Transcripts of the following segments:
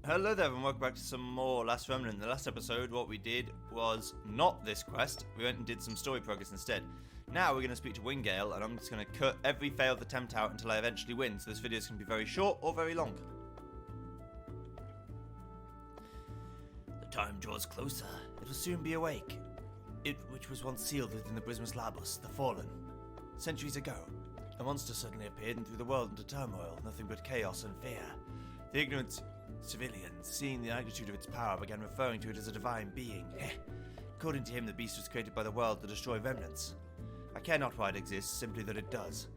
Hello there and welcome back to some more Last Remnant. In the last episode, what we did was not this quest. We went and did some story progress instead. Now we're going to speak to Wingale, and I'm just going to cut every failed attempt out until I eventually win, so this video is going to be very short or very long. The time draws closer. It will soon be awake. It which was once sealed within the Brismus Labus, the Fallen. Centuries ago, a monster suddenly appeared and threw the world into turmoil, nothing but chaos and fear. The ignorant civilians, seeing the magnitude of its power, began referring to it as a divine being. According to him, the beast was created by the world to destroy remnants. I care not why it exists, simply that it does.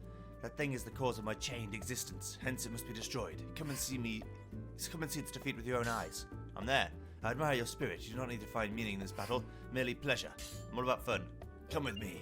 That thing is the cause of my chained existence, hence it must be destroyed. Come and see its defeat with your own eyes. I'm there. I admire your spirit. You do not need to find meaning in this battle, merely pleasure. I'm all about fun. Come with me.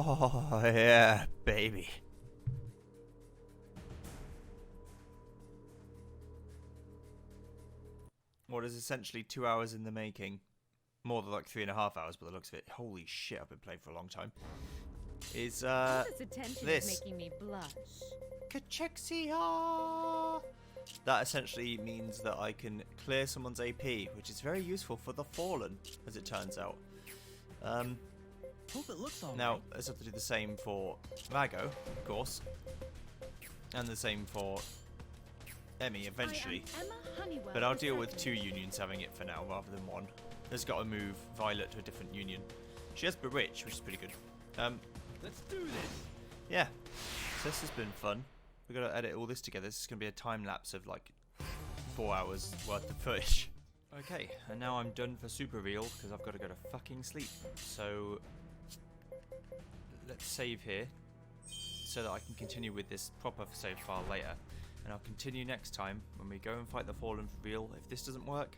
Oh, yeah, baby. What is essentially 2 hours in the making. More than like 3.5 hours, by the looks of it. Holy shit, I've been playing for a long time. Is, All this attention this. is making me blush. Kachexia! That essentially means that I can clear someone's AP, which is very useful for the Fallen, as it turns out. Hope it looks all Now, right. I just have to do the same for Mago, of course. And the same for Emmy, eventually. I am Emma Honeywell, But I'll the deal with second. 2 unions having it for now, rather than 1. There's got to move Violet to a different union. She has Bewitch, which is pretty good. Let's do this. Yeah. So this has been fun. We've got to edit all this together. This is going to be a time lapse of like 4 hours worth of footage. Okay, and now I'm done for Super Real because I've got to go to fucking sleep. So let's save here so that I can continue with this proper save file later. And I'll continue next time when we go and fight the Fallen for real. If this doesn't work,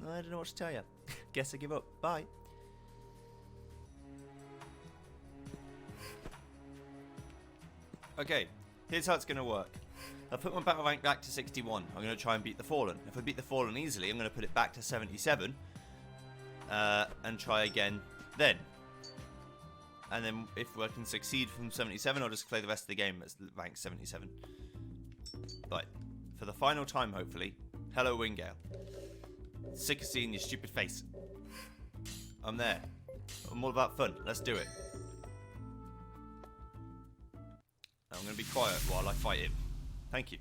I don't know what to tell you. Guess I give up. Bye. Okay, here's how it's going to work. I've put my battle rank back to 61. I'm going to try and beat the Fallen. If I beat the Fallen easily, I'm going to put it back to 77. And try again then. And then if I can succeed from 77, I'll just play the rest of the game as rank 77. Right. For the final time, hopefully. Hello, Wingale. Sick of seeing your stupid face. I'm there. I'm all about fun. Let's do it. I'm going to be quiet while I fight him. Thank you.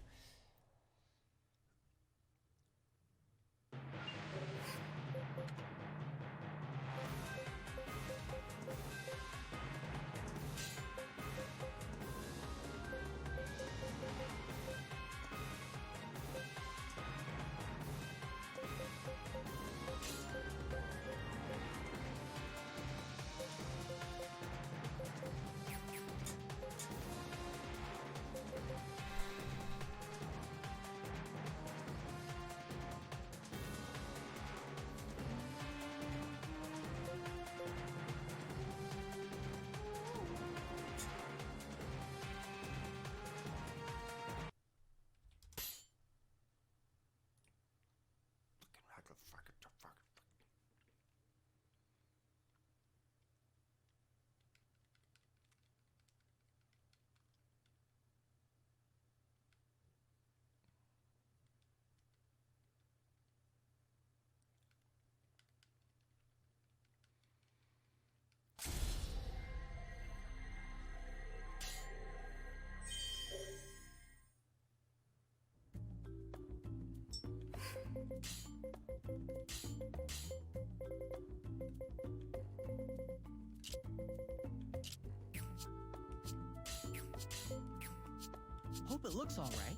Hope it looks all right.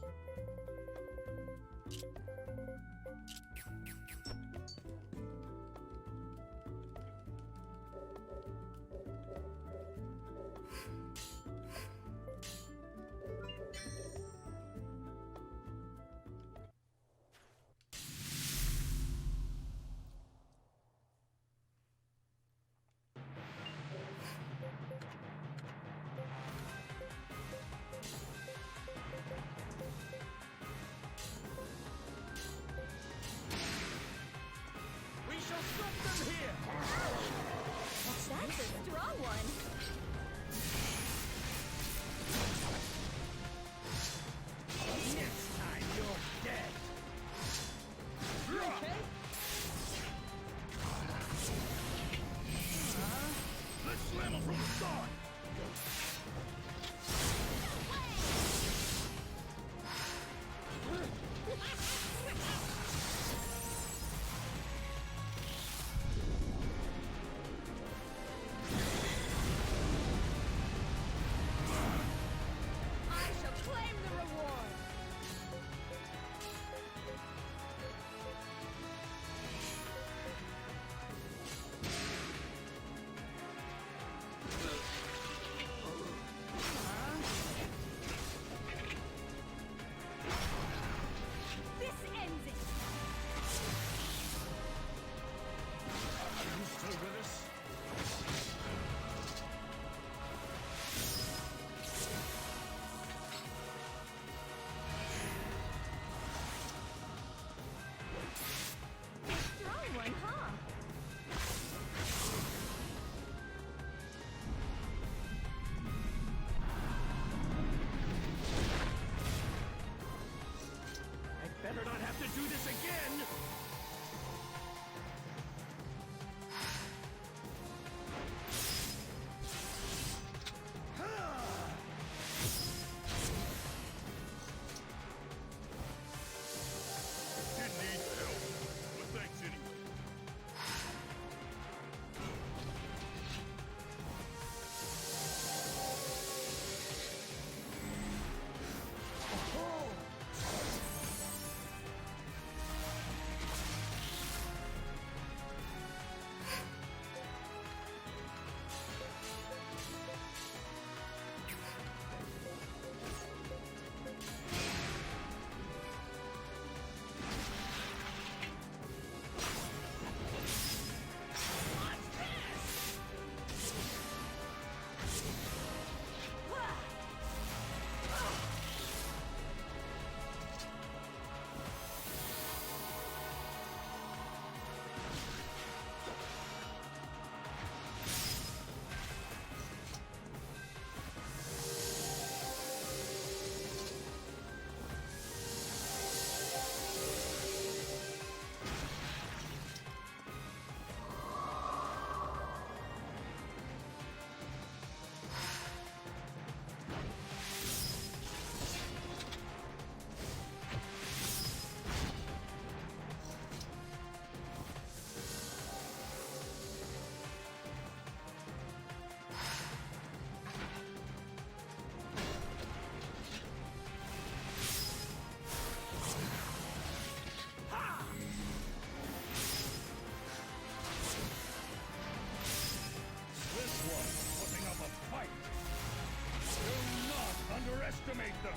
underestimate them.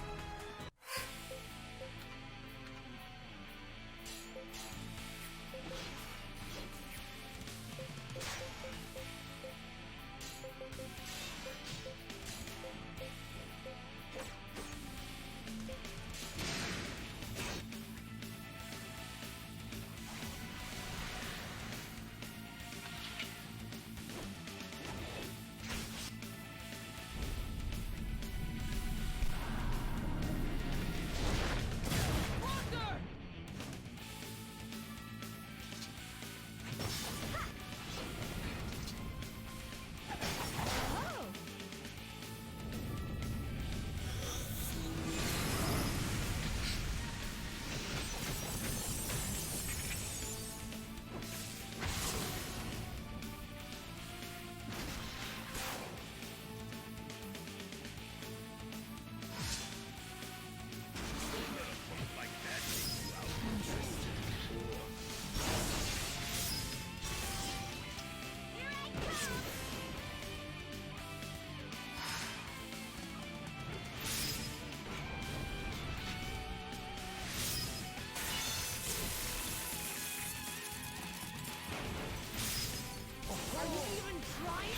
Are you even trying?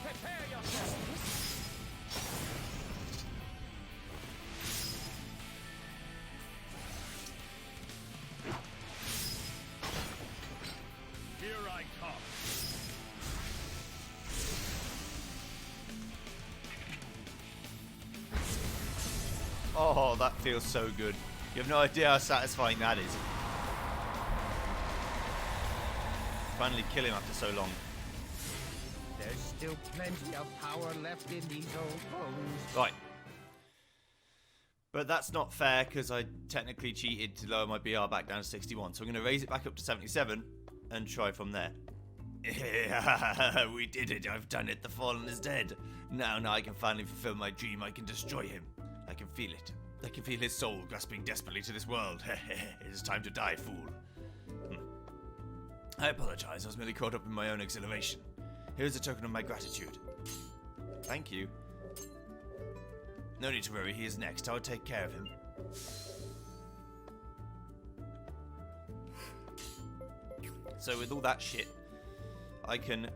Prepare yourself. Here I come. Oh, that feels so good. You have no idea how satisfying that is. Finally kill him after so long. There's still plenty of power left in these old bones. Right. But that's not fair because I technically cheated to lower my BR back down to 61. So I'm going to raise it back up to 77 and try from there. We did it. I've done it. The Fallen is dead. Now I can finally fulfill my dream. I can destroy him. I can feel it. I can feel his soul grasping desperately to this world. It is time to die, fool. I apologize. I was merely caught up in my own exhilaration. Here's a token of my gratitude. Thank you. No need to worry, he is next. I'll take care of him. So with all that shit, I can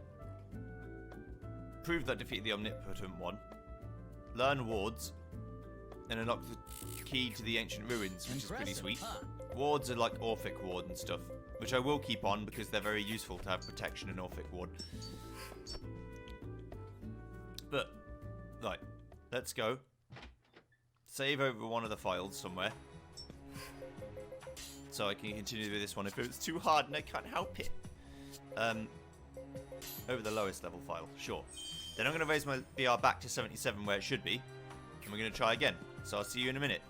prove that I defeated the Omnipotent One, learn wards, and unlock the key to the ancient ruins, which is pretty sweet. Huh? Wards are like Orphic Ward and stuff, which I will keep on because they're very useful to have protection in Orphic Ward. But, right, let's go. Save over one of the files somewhere. So I can continue with this one if it's too hard and I can't help it. Over the lowest level file, sure. Then I'm going to raise my BR back to 77 where it should be. And we're going to try again. So I'll see you in a minute.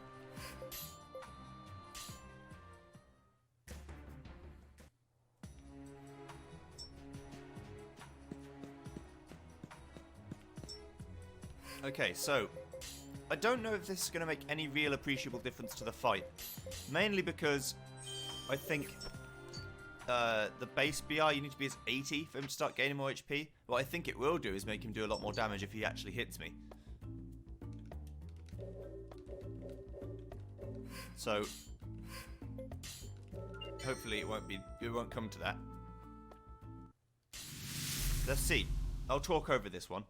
Okay, so I don't know if this is going to make any real appreciable difference to the fight. Mainly because I think the base BR, you need to be as 80 for him to start gaining more HP. What I think it will do is make him do a lot more damage if he actually hits me. So hopefully it won't come to that. Let's see. I'll talk over this one.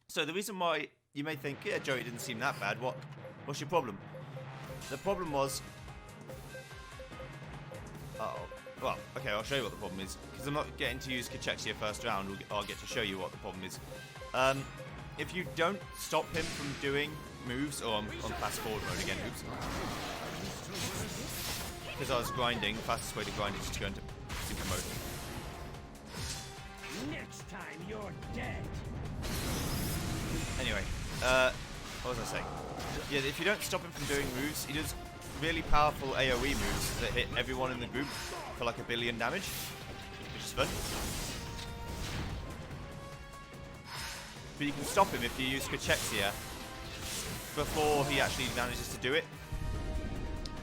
So the reason why you may think, yeah, Joey didn't seem that bad. What's your problem? The problem was... Uh-oh. Well, okay, I'll show you what the problem is. Because I'm not getting to use Cachexia first round, I'll get to show you what the problem is. If you don't stop him from doing moves... Oh, I'm on fast forward mode again, oops. Because I was grinding, the fastest way to grind is to go into super mode. Next time you're dead. Anyway, what was I saying? Yeah, if you don't stop him from doing moves, he does really powerful AoE moves that hit everyone in the group for like 1 billion damage, which is fun. But you can stop him if you use Cachexia before he actually manages to do it.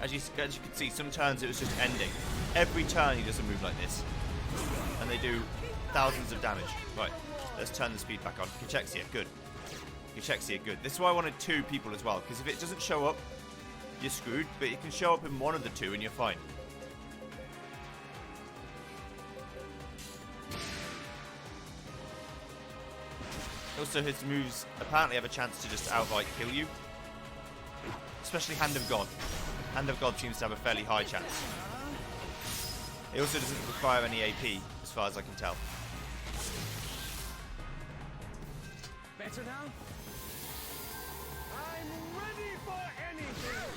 As you can see, some turns it was just ending. Every turn he does a move like this, and they do thousands of damage. Right, let's turn the speed back on. Cachexia, good. Cachexia, good. This is why I wanted 2 people as well, because if it doesn't show up, you're screwed, but it can show up in one of the 2 and you're fine. Also, his moves apparently have a chance to just outright kill you. Especially Hand of God. Hand of God seems to have a fairly high chance. It also doesn't require any AP, as far as I can tell. Better now? I'm ready for anything!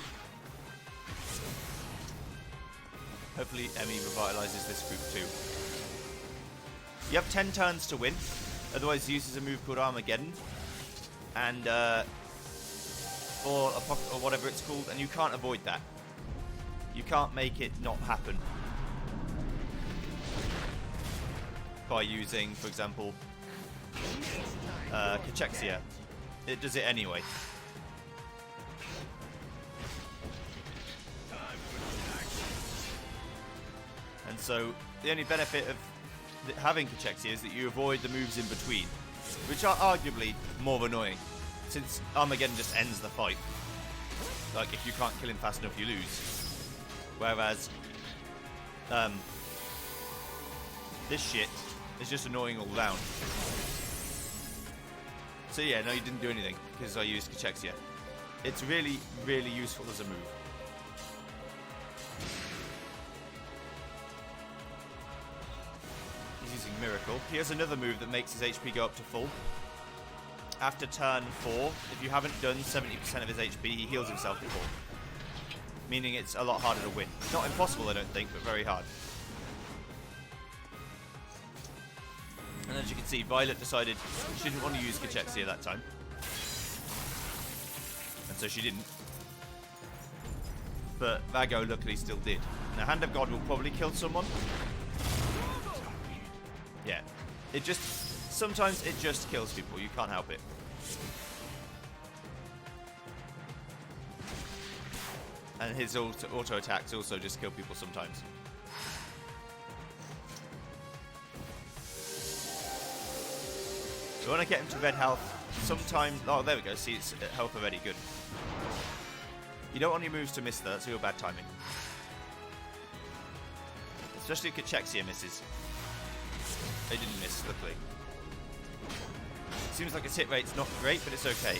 Hopefully Emmy revitalizes this group too. You have 10 turns to win. Otherwise, he uses a move called Armageddon, and or whatever it's called, and you can't avoid that. You can't make it not happen by using, for example, Cachexia. It does it anyway. And so the only benefit of having Cachexia is that you avoid the moves in between, which are arguably more annoying, since Armageddon just ends the fight. Like, if you can't kill him fast enough, you lose. Whereas, this shit is just annoying all round. So yeah, no, you didn't do anything, because I used Cachexia. It's really, really useful as a move. Using Miracle. He has another move that makes his HP go up to full. After turn 4, if you haven't done 70% of his HP, he heals himself to full. Meaning it's a lot harder to win. Not impossible, I don't think, but very hard. And as you can see, Violet decided she didn't want to use Cachexia that time. And so she didn't. But Vago luckily still did. Now, Hand of God will probably kill someone. Yeah, it just, sometimes it just kills people, you can't help it. And his auto attacks also just kill people sometimes. So when I get him to red health, sometimes, oh there we go, see it's health already, good. You don't want your moves to miss though, that's real bad timing. Especially if Cachexia misses. They didn't miss, luckily. Seems like its hit rate's not great, but it's okay.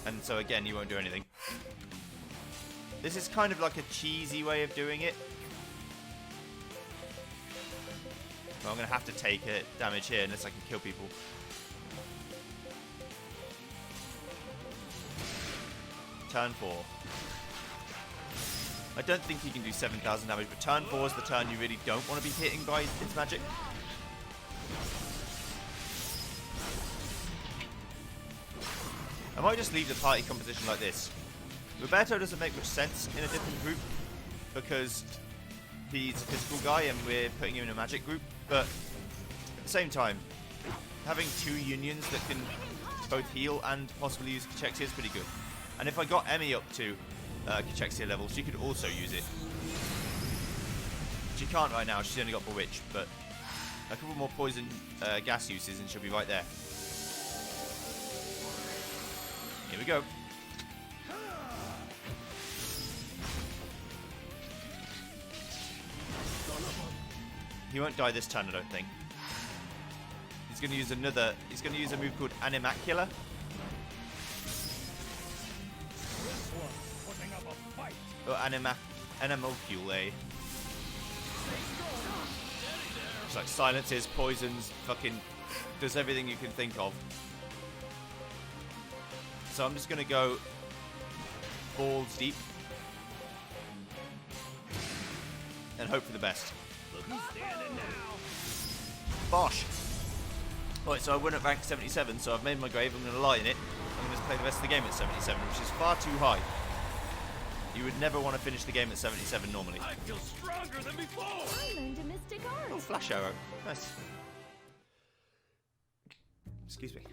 And so again, you won't do anything. This is kind of like a cheesy way of doing it. Well, I'm going to have to take damage here unless I can kill people. Turn 4. I don't think he can do 7,000 damage, but turn 4 is the turn you really don't want to be hitting by its magic. I might just leave the party composition like this. Roberto doesn't make much sense in a different group because he's a physical guy and we're putting him in a magic group, but at the same time, having 2 unions that can both heal and possibly use Cachexia is pretty good. And if I got Emmy up to Cachexia level, she could also use it. She can't right now, she's only got Bewitch, but a couple more poison gas uses and she'll be right there. Here we go. He won't die this turn, I don't think. He's going to use another. He's going to use a move called Animacula. Or Animalculae. It's like silences, poisons, fucking does everything you can think of. So I'm just going to go balls deep and hope for the best. Bosh! Right, so I win at rank 77, so I've made my grave, I'm going to lie in it. I'm going to play the rest of the game at 77, which is far too high. You would never want to finish the game at 77 normally. I feel stronger than before. I learned a mystic art. Oh, flash arrow. Nice. Excuse me.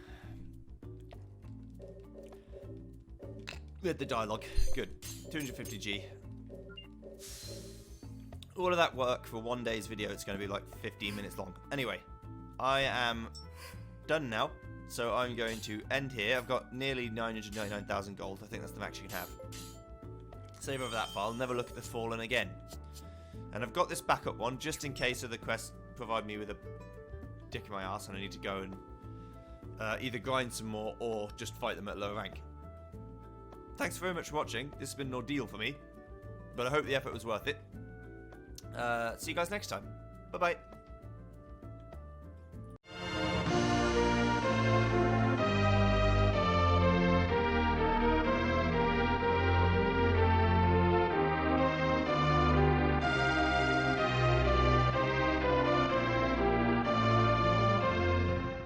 We had the dialogue. Good. 250G. All of that work for one day's video, it's going to be like 15 minutes long. Anyway, I am done now, so I'm going to end here. I've got nearly 999,000 gold. I think that's the max you can have. Save over that file, never look at the Fallen again. And I've got this backup one, just in case other quests provide me with a dick in my ass and I need to go and either grind some more or just fight them at low rank. Thanks very much for watching. This has been an ordeal for me, but I hope the effort was worth it. See you guys next time. Bye-bye.